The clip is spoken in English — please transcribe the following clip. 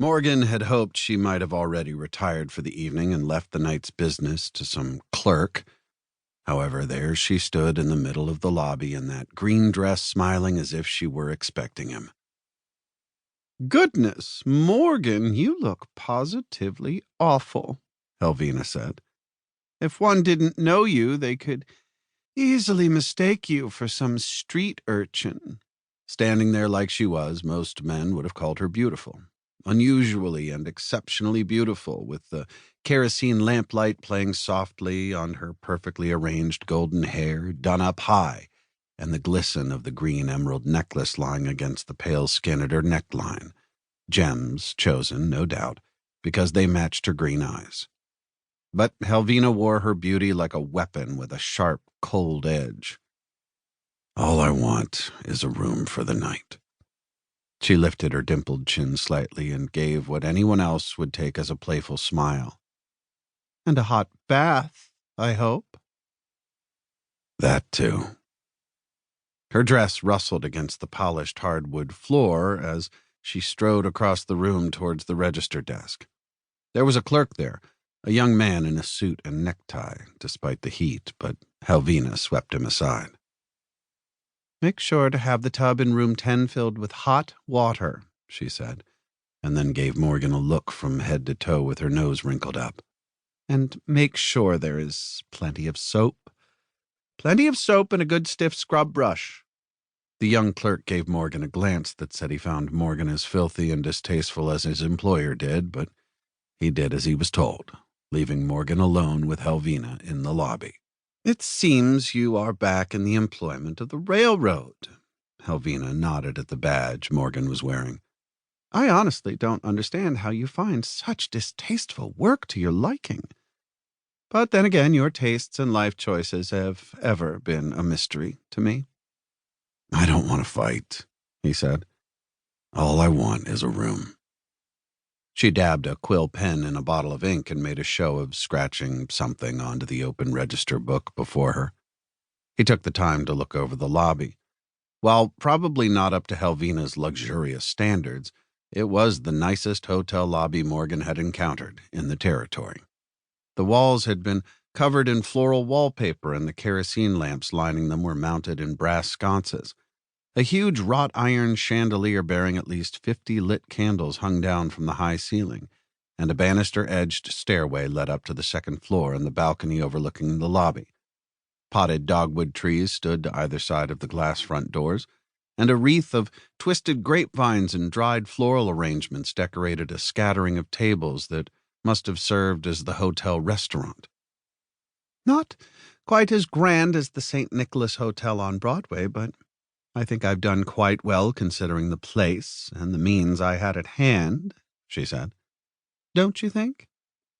Morgan had hoped she might have already retired for the evening and left the night's business to some clerk. However, there she stood in the middle of the lobby in that green dress, smiling as if she were expecting him. "Goodness, Morgan, you look positively awful," Helvina said. "If one didn't know you, they could easily mistake you for some street urchin." Standing there like she was, most men would have called her beautiful. Unusually and exceptionally beautiful, with the kerosene lamplight playing softly on her perfectly arranged golden hair done up high, and the glisten of the green emerald necklace lying against the pale skin at her neckline. Gems chosen, no doubt, because they matched her green eyes. But Helvina wore her beauty like a weapon with a sharp, cold edge. "All I want is a room for the night." She lifted her dimpled chin slightly and gave what anyone else would take as a playful smile. "And a hot bath, I hope." "That too." Her dress rustled against the polished hardwood floor as she strode across the room towards the register desk. There was a clerk there, a young man in a suit and necktie, despite the heat, but Helvina swept him aside. "Make sure to have the tub in room 10 filled with hot water," she said, and then gave Morgan a look from head to toe with her nose wrinkled up. "And make sure there is plenty of soap. Plenty of soap and a good stiff scrub brush." The young clerk gave Morgan a glance that said he found Morgan as filthy and distasteful as his employer did, but he did as he was told, leaving Morgan alone with Helvina in the lobby. "It seems you are back in the employment of the railroad." Helvina nodded at the badge Morgan was wearing. "I honestly don't understand how you find such distasteful work to your liking. But then again, your tastes and life choices have ever been a mystery to me." "I don't want to fight," he said. "All I want is a room." She dabbed a quill pen in a bottle of ink and made a show of scratching something onto the open register book before her. He took the time to look over the lobby. While probably not up to Helvina's luxurious standards, it was the nicest hotel lobby Morgan had encountered in the territory. The walls had been covered in floral wallpaper, and the kerosene lamps lining them were mounted in brass sconces. A huge wrought iron chandelier bearing at least 50 lit candles hung down from the high ceiling, and a banister-edged stairway led up to the second floor and the balcony overlooking the lobby. Potted dogwood trees stood to either side of the glass front doors, and a wreath of twisted grapevines and dried floral arrangements decorated a scattering of tables that must have served as the hotel restaurant. "Not quite as grand as the St. Nicholas Hotel on Broadway, but I think I've done quite well considering the place and the means I had at hand," she said. "Don't you think?"